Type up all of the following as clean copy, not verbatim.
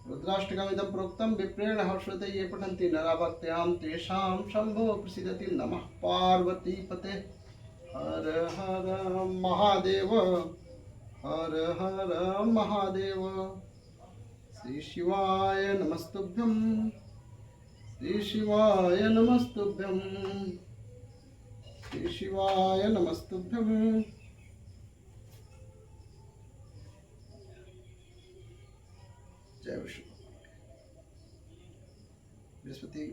रुद्राष्टकमिदं प्रोक्तं विप्रेण हर्षते ये पठन्ति नरा भक्त्यां तेषां शम्भो प्रसीदति। नमः पार्वतीपते। हर हर महादेव, हर हर महादेव। श्री शिवाय नमस्तुभ्यं, श्री शिवाय नमस्तुभ्यं, श्री शिवाय नमस्तुभ्यं। जय विष्णु। बृहस्पति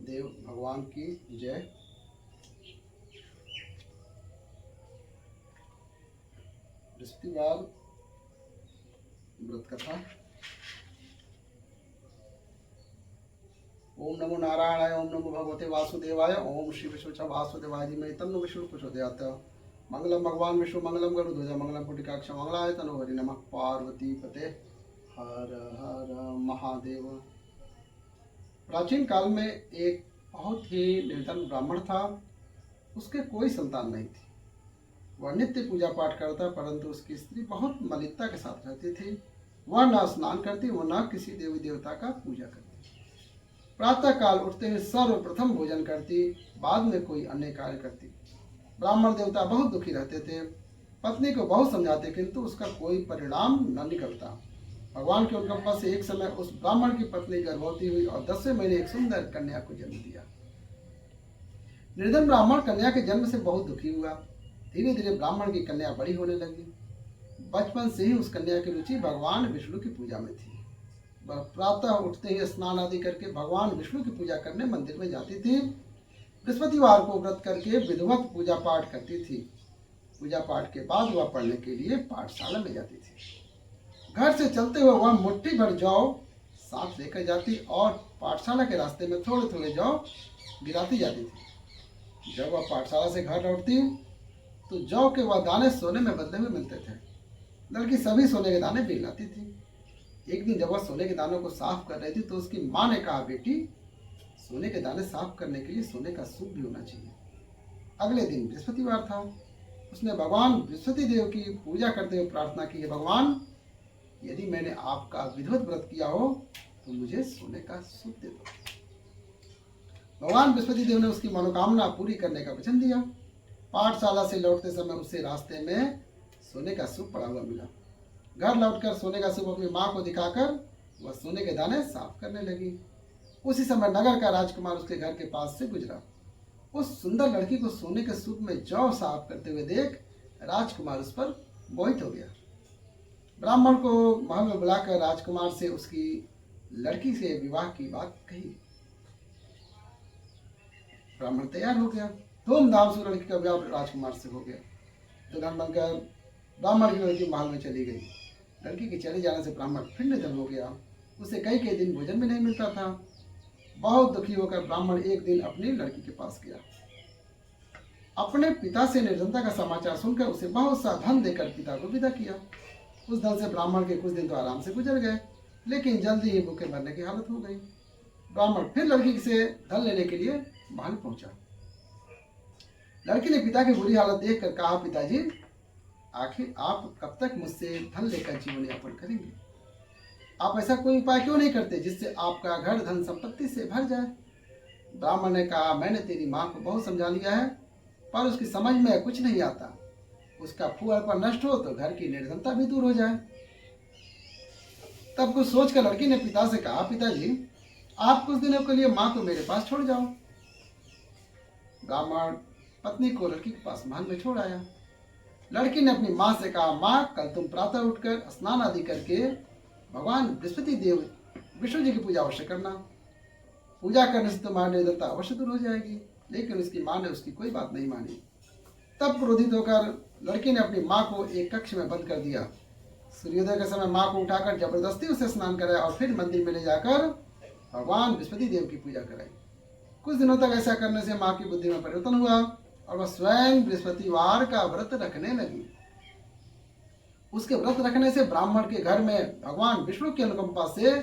देव भगवान की जय। बृहस्पतिवार व्रत कथा। ओम नमो नारायणाय, ओम नमो भगवते वासुदेवाय, ओम श्री विष्णु वासुदेवाय धीमहि तन्नो विष्णु प्रचोदयात्। मंगलम भगवान विष्णु मंगलम गरुड़ध्वज मंगलम पुंडरीकाक्ष मंगलाय तनो हरि। नमः पार्वती पते। हर हर महादेव। प्राचीन काल में एक बहुत ही निर्धन ब्राह्मण था। उसके कोई संतान नहीं थी। वह नित्य पूजा पाठ करता, परंतु उसकी स्त्री बहुत मलिनता के साथ रहती थी। वह न स्नान करती, वह न किसी देवी देवता का पूजा करती। प्रातः काल उठते ही सर्वप्रथम भोजन करती, बाद में कोई अन्य कार्य करती। ब्राह्मण देवता बहुत दुखी रहते थे। पत्नी को बहुत समझाते, किंतु उसका कोई परिणाम न निकलता। भगवान के अनुकंपा से एक समय उस ब्राह्मण की पत्नी गर्भवती हुई और 10वें महीने एक सुंदर कन्या को जन्म दिया। निर्धन ब्राह्मण कन्या के जन्म से बहुत दुखी हुआ। धीरे धीरे ब्राह्मण की कन्या बड़ी होने लगी। बचपन से ही उस कन्या की रुचि भगवान विष्णु की पूजा में थी। वह प्रातः उठते ही स्नान आदि करके भगवान विष्णु की पूजा करने मंदिर में जाती थी। बृहस्पतिवार को व्रत करके विधिवत पूजा पाठ करती थी। पूजा पाठ के बाद वह पढ़ने के लिए पाठशाला में जाती थी। घर से चलते हुए वह मुट्ठी भर जौ साथ लेकर जाती और पाठशाला के रास्ते में थोड़े थोड़े जौ गिराती जाती थी। जब वह पाठशाला से घर लौटती तो जौ के वह दाने सोने में बदले हुए मिलते थे। लड़की सभी सोने के दाने बीन लाती थी। एक दिन जब वह सोने के दानों को साफ कर रही थी तो उसकी माँ ने कहा, बेटी, सोने के दाने साफ करने के लिए सोने का सूप भी होना चाहिए। अगले दिन बृहस्पतिवार था। उसने भगवान बृहस्पति देव की पूजा करते हुए प्रार्थना की, भगवान, यदि मैंने आपका विधिवत व्रत किया हो तो मुझे सोने का सूप दे दो। भगवान बृहस्पति देव ने उसकी मनोकामना पूरी करने का वचन दिया। पाठशाला से लौटते समय उसे रास्ते में सोने का सूप पड़ा हुआ मिला। घर लौटकर सोने का सूप अपनी माँ को दिखाकर वह सोने के दाने साफ करने लगी। उसी समय नगर का राजकुमार उसके घर के पास से गुजरा। उस सुंदर लड़की को सोने के सूप में जौ साफ करते हुए देख राजकुमार उस पर मोहित हो गया। ब्राह्मण को महल में बुलाकर राजकुमार से उसकी लड़की से विवाह की बात कही। ब्राह्मण तैयार हो गया। धूमधाम से लड़की का विवाह राजकुमार से हो गया। दुल्हन बनकर ब्राह्मण की लड़की महल में चली गई। लड़की के चले जाने से ब्राह्मण फिर निधन हो गया। उसे कई कई दिन भोजन भी नहीं मिलता था। बहुत दुखी होकर ब्राह्मण एक दिन अपनी लड़की के पास गया। अपने पिता से निर्धनता का समाचार सुनकर उसे बहुत सा धन देकर पिता को विदा किया। उस धन से ब्राह्मण के कुछ दिन तो आराम से गुजर गए, लेकिन जल्दी ही भूखे मरने की हालत हो गई। ब्राह्मण फिर लड़की से धन लेने के लिए महल पहुंचा। लड़की ने पिता की बुरी हालत देखकर कहा, पिताजी, आखिर आप कब तक मुझसे धन लेकर जीवन यापन करेंगे? आप ऐसा कोई उपाय क्यों नहीं करते जिससे आपका घर धन संपत्ति से भर जाए? ब्राह्मण ने कहा, मैंने तेरी माँ को बहुत समझा लिया है, पर उसकी समझ में कुछ नहीं आता। उसका फूहड़पन नष्ट हो तो घर की निर्धनता भी दूर हो जाए। तब कुछ सोचकर लड़की ने पिता से कहा, पिताजी, आप कुछ दिनों के लिए माँ को मेरे पास छोड़ जाओ। ब्राह्मण पत्नी को लड़की के पास महल में छोड़ आया। लड़की ने अपनी माँ से कहा, माँ, कल तुम प्रातः उठकर स्नान आदि करके भगवान बृहस्पति देव विष्णु जी की पूजा अवश्य करना। पूजा करने से तुम्हारी निर्धनता अवश्य दूर हो जाएगी। लेकिन उसकी माँ ने उसकी कोई बात नहीं मानी। तब क्रोधित होकर लड़की ने अपनी माँ को एक कक्ष में बंद कर दिया। सूर्योदय के समय माँ को उठाकर जबरदस्ती उसे स्नान कराया और फिर मंदिर में ले जाकर भगवान बृहस्पति देव की पूजा कराई। कुछ दिनों तक ऐसा करने से माँ की बुद्धि में परिवर्तन हुआ और वह स्वयं बृहस्पतिवार का व्रत रखने लगी। उसके व्रत रखने से ब्राह्मण के घर में भगवान विष्णु की अनुकंपा से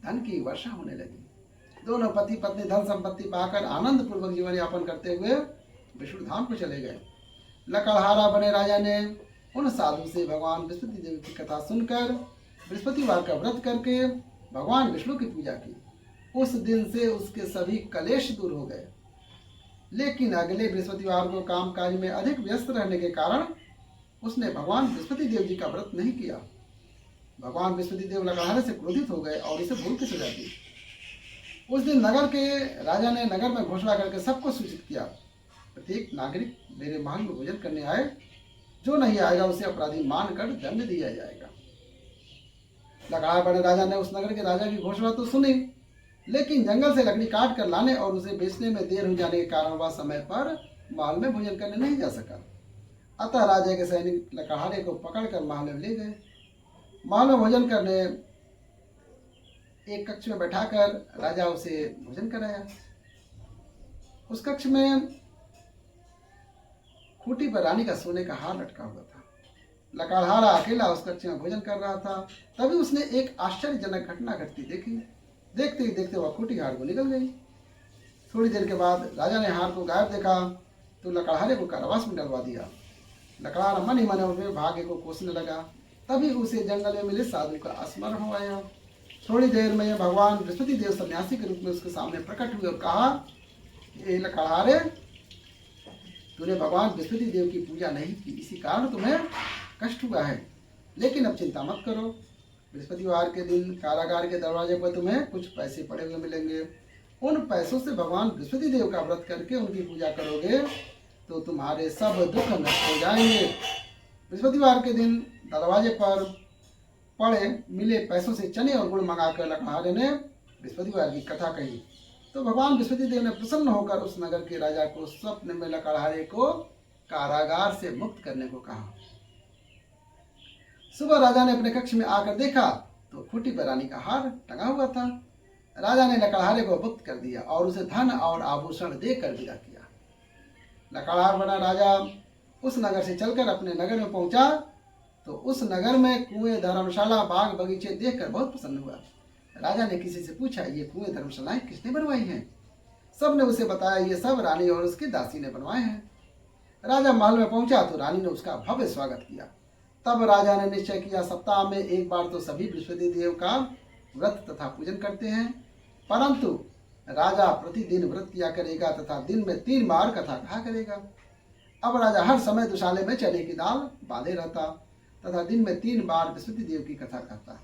धन की वर्षा होने लगी। दोनों पति पत्नी धन संपत्ति पाकर आनंद पूर्वक जीवन यापन करते हुए विष्णु धाम को चले गए। लकड़हारा बने राजा ने उन साधु से भगवान बृहस्पति देव की कथा सुनकर बृहस्पतिवार का व्रत करके भगवान विष्णु की पूजा की। उस दिन से उसके सभी कलेश दूर हो गए। लेकिन अगले बृहस्पतिवार को कामकाज में अधिक व्यस्त रहने के कारण उसने भगवान बृहस्पति देव जी का व्रत नहीं किया। भगवान बृहस्पति देव लकड़हारे से क्रोधित हो गए और इसे भूल की सजा दी। उस दिन नगर के राजा ने नगर में घोषणा करके सबको सूचित किया, प्रत्येक नागरिक मेरे महल में भोजन करने आए, जो नहीं आएगा उसे अपराधी मानकर दंड दिया जाएगा। लकड़हार बने राजा ने उस नगर के राजा की घोषणा तो सुनी, लेकिन जंगल से लकड़ी काट कर लाने और उसे बेचने में देर हो जाने के कारण वह समय पर महल में भोजन करने नहीं जा सका। अतः राजा के सैनिक लकड़हारे को पकड़कर महल में ले गए। महल में भोजन करने एक कक्ष में बैठाकर राजा उसे भोजन कराया। उस कक्ष में खूंटी पर रानी का सोने का हार लटका हुआ था। लकड़हारा अकेला उस कक्ष में भोजन कर रहा था। तभी उसने एक आश्चर्यजनक घटना घटती देखी। देखते ही देखते वह खूंटी हार को निकल गई। थोड़ी देर के बाद राजा ने हार को गायब देखा तो लकड़हारे को कारावास में डलवा दिया। लकड़हारा मन ही मन में भाग्य को कोसने लगा। तभी उसे जंगल में मिले साधु का स्मरण हो आया। थोड़ी देर में भगवान बृहस्पति देव सन्यासी के रूप में उसके सामने प्रकट हुए और कहा, ये लकड़हारे, तूने भगवान बृहस्पति देव की पूजा नहीं की, इसी कारण तुम्हें कष्ट हुआ है। लेकिन अब चिंता मत करो, बृहस्पतिवार के दिन कारागार के दरवाजे पर तुम्हें कुछ पैसे पड़े हुए मिलेंगे। उन पैसों से भगवान बृहस्पति देव का व्रत करके उनकी पूजा करोगे तो तुम्हारे सब दुख नष्ट हो जाएंगे। बृहस्पतिवार के दिन दरवाजे पर पड़े मिले पैसों से चने और गुड़ मंगाकर लकड़हारे ने बृहस्पतिवार की कथा कही। तो भगवान बृहस्पति देव ने प्रसन्न होकर उस नगर के राजा को स्वप्न में लकड़हारे को कारागार से मुक्त करने को कहा। सुबह राजा ने अपने कक्ष में आकर देखा तो खूंटी पर रानी का हार टंगा हुआ था। राजा ने लकड़हारे को मुक्त कर दिया और उसे धन और आभूषण देकर विदा किया। लकड़हार बना राजा उस नगर से चलकर अपने नगर में पहुंचा तो उस नगर में कुएं, धर्मशाला, बाग बगीचे देखकर बहुत प्रसन्न हुआ। राजा ने किसी से पूछा, ये कुएं धर्मशालाएं किसने बनवाई हैं? सबने उसे बताया, ये सब रानी और उसकी दासी ने बनवाए हैं। राजा महल में पहुंचा तो रानी ने उसका भव्य स्वागत किया। तब राजा ने निश्चय किया, सप्ताह में एक बार तो सभी बृहस्पति देव का व्रत तथा पूजन करते हैं, परंतु राजा प्रतिदिन व्रत किया करेगा तथा दिन में 3 बार कथा कहा करेगा। अब राजा हर समय दुशाले में चने की दाल बांधे रहता तथा दिन में 3 बार बृहस्पति देव की कथा करता।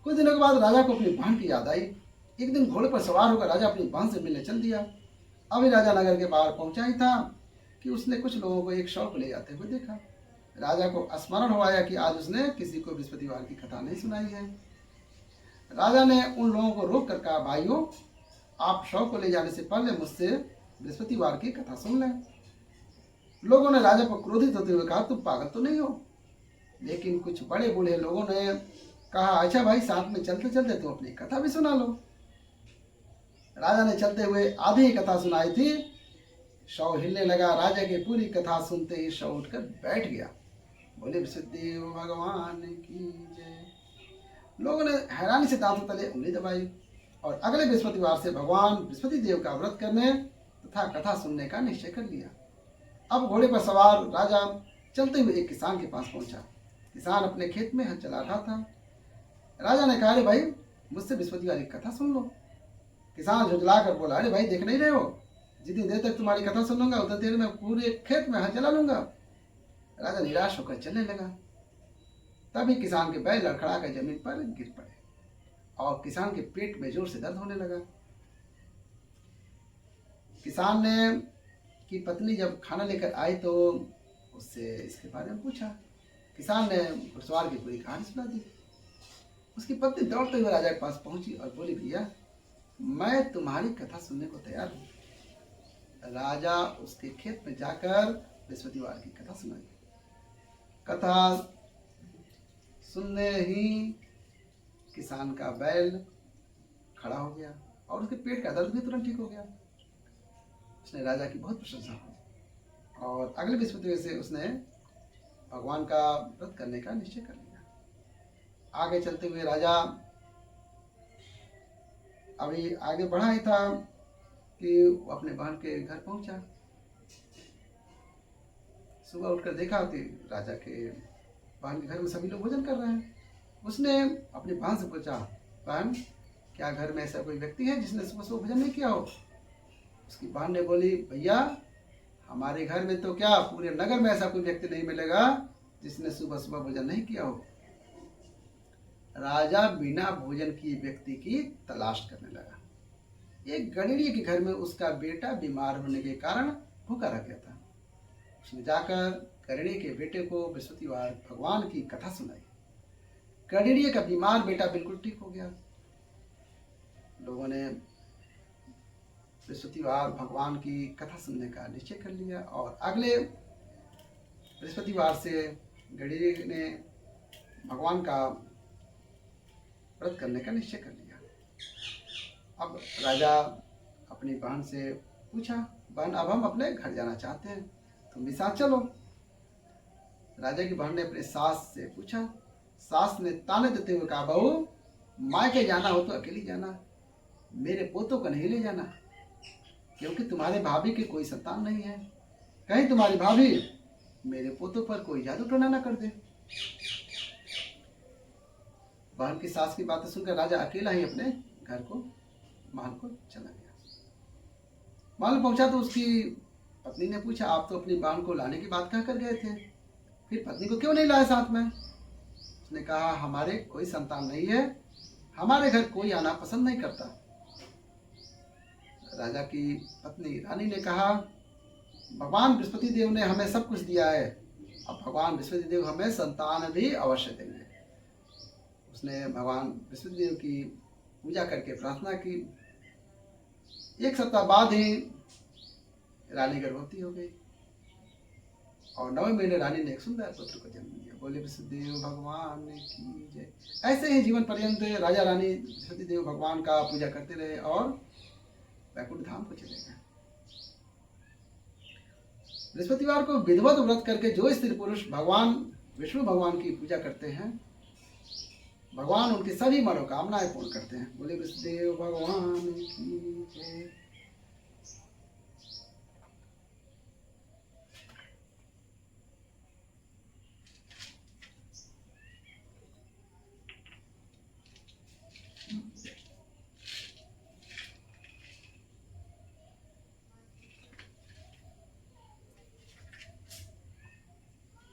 कुछ दिनों के बाद राजा को अपनी बहन की याद आई। एक दिन घोड़े पर सवार होकर राजा अपनी बहन से मिलने चल दिया। अभी राजा नगर के बाहर पहुंचा ही था कि उसने कुछ लोगों को एक शव को ले जाते हुए देखा। राजा को स्मरण हो आया कि आज उसने किसी को बृहस्पतिवार की कथा नहीं सुनाई है। राजा ने उन लोगों को रोक कर कहा, भाइयों, आप शव को ले जाने से पहले मुझसे बृहस्पतिवार की कथा सुन लें। लोगों ने राजा पर क्रोधित होते हुए कहा, तुम पागल तो नहीं हो? लेकिन कुछ बड़े बूढ़े लोगों ने कहा, अच्छा भाई, साथ में चलते चलते तुम अपनी कथा भी सुना लो। राजा ने चलते हुए आधी कथा सुनाई थी, शव हिलने लगा। राजा की पूरी कथा सुनते ही शव उठकर बैठ गया। बोले बृहस्पति भगवान की जय। लोगों ने हैरानी से दांतों तले उंगली दबाई और अगले बृहस्पतिवार से भगवान बृहस्पति देव का व्रत करने तथा कथा सुनने का निश्चय कर लिया। अब घोड़े पर सवार राजा चलते हुए एक किसान के पास पहुंचा। किसान अपने खेत में हल चला रहा था। राजा ने कहा, अरे भाई, मुझसे बृहस्पतिवार की कथा सुन लो। किसान झुंझला कर बोला, अरे भाई, देख नहीं रहे हो, जितनी देर तक तुम्हारी कथा सुनूंगा उतनी देर में पूरे खेत में हल चला लूंगा। राजा निराश होकर चलने लगा। तभी किसान के बैल लड़खड़ा कर जमीन पर गिर पड़े और किसान के पेट में जोर से दर्द होने लगा। किसान ने की पत्नी जब खाना लेकर आई तो उससे इसके बारे में पूछा। किसान ने घुड़सवार की पूरी कहानी सुना दी। उसकी पत्नी दौड़ते हुए राजा के पास पहुंची और बोली, भैया, मैं तुम्हारी कथा सुनने को तैयार हूं। राजा उसके खेत में जाकर बृहस्पतिवार की कथा सुनाई। कथा सुनने ही किसान का बैल खड़ा हो गया और उसके पेट का दर्द भी तुरंत ठीक हो गया। उसने राजा की बहुत प्रशंसा की और अगले बृहस्पतिवार से उसने भगवान का व्रत करने का निश्चय कर लिया। आगे चलते हुए राजा अभी आगे बढ़ा ही था कि वो अपने बहन के घर पहुंचा। सुबह उठकर देखा कि राजा के बहन के घर में सभी लोग भोजन कर रहे हैं। उसने अपनी बहन से पूछा, बहन क्या घर में ऐसा कोई व्यक्ति है जिसने सुबह सुबह भोजन नहीं किया हो? उसकी बहन ने बोली, भैया हमारे घर में तो क्या पूरे नगर में ऐसा कोई व्यक्ति नहीं मिलेगा जिसने सुबह सुबह भोजन नहीं किया हो। राजा बिना भोजन किए व्यक्ति की तलाश करने लगा। एक गणिनीय के घर में उसका बेटा बीमार होने के कारण भूखा रह गया था। उसने जाकर गणिनीय के बेटे को बृहस्पतिवार भगवान की कथा सुनाई। गणिनीय का बीमार बेटा बिल्कुल ठीक हो गया। लोगों ने बृहस्पतिवार भगवान की कथा सुनने का निश्चय कर लिया और अगले बृहस्पतिवार से गणिनीय ने भगवान का व्रत करने का निश्चय कर लिया। अब राजा अपनी बहन से पूछा, बहन अब हम अपने घर जाना चाहते हैं, तुम भी साथ चलो। राजा की बहन ने अपने सास से पूछा। सास ने ताने देते हुए कहा, बहू मायके जाना हो तो अकेली जाना, मेरे पोतों को नहीं ले जाना, क्योंकि तुम्हारे भाभी की कोई संतान नहीं है। कहीं तुम्हारी भाभी मेरे पोतों पर कोई जादू टोना न कर दे। बहन की सास की बातें सुनकर राजा अकेला ही अपने घर को महल को चला गया। महल पहुंचा तो उसकी पत्नी ने पूछा, आप तो अपनी बहन को लाने की बात कह कर गए थे, फिर पत्नी को क्यों नहीं लाए साथ में? उसने कहा, हमारे कोई संतान नहीं है, हमारे घर कोई आना पसंद नहीं करता। राजा की पत्नी रानी ने कहा, भगवान बृहस्पति देव ने हमें सब कुछ दिया है, अब भगवान बृहस्पति देव हमें संतान भी अवश्य देंगे। उसने भगवान बृहस्पति देव की पूजा करके प्रार्थना की। 1 सप्ताह बाद ही रानी गर्भवती हो गई और 9वें महीने रानी ने एक सुंदर पुत्र को जन्म दिया। बोले बृहस्पति देव भगवान की जय। ऐसे ही जीवन पर्यंत राजा रानी बृहस्पति देव भगवान का पूजा करते रहे और वैकुंठ धाम को चले गए। बृहस्पतिवार को विधिवत व्रत करके जो स्त्री पुरुष भगवान विष्णु भगवान की पूजा करते हैं, भगवान उनकी सभी मनोकामनाएं पूर्ण करते हैं। बोले बृहस्पतिदेव भगवान की जय।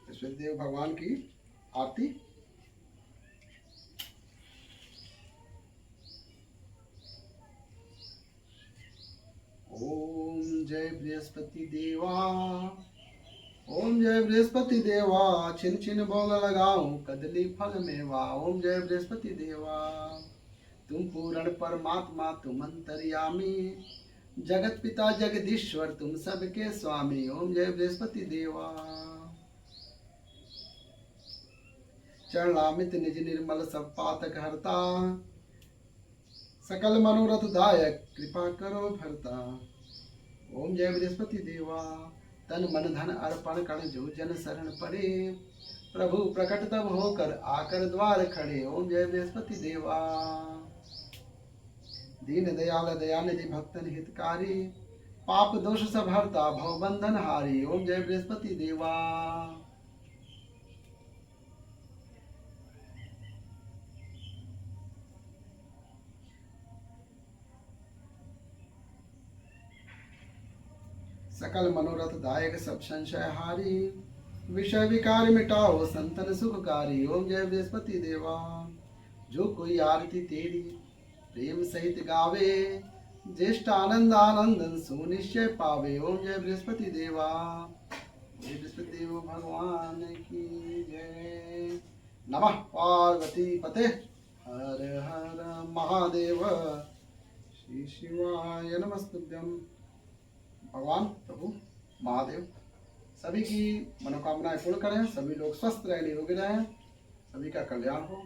बृहस्पतिदेव भगवान की आरती। ओम जय बृहस्पति देवा, ओम जय बृहस्पति देवा, छिन छिन भोग लगाऊं कदली फल मेवा। ओम जय बृहस्पति देवा, तुम पूर्ण परमात्मा तुम अंतर्यामी, जगत पिता जगदीश्वर तुम सबके स्वामी। ओम जय बृहस्पति देवा। चरणामित निज निर्मल सब पातक हरता, सकल मनोरथ दायक कृपा करो भरता। ओम जय बृहस्पति देवा, तन मन धन अर्पण कर जो जन शरण पड़े, प्रभु प्रकट तब होकर आकर द्वार खड़े। ओम जय बृहस्पति देवा, दीन दयाल दयानिधि भक्तन हितकारी, पाप दोष सब हरता भव बंधन हारी। ओम जय बृहस्पति देवा। सकल मनोरथ दायक सब संशय हारी, विषय विकार मिटाओ संतन सुखकारी। ओम जय बृहस्पति देवा, जो कोई आरती तेरी प्रेम सहित गावे, ज्येष्ठ आनंद आनंदन सुनिश्चय पावे। ओम जय बृहस्पति देवा। जय बृहस्पति देव भगवान की जय। नमः पार्वती पते हर हर महादेव। श्री शिवाय नमस्तुभ्यं। भगवान प्रभु महादेव सभी की मनोकामनाएं पूर्ण करें, सभी लोग स्वस्थ रहें, निरोगी रहें, सभी का कल्याण हो।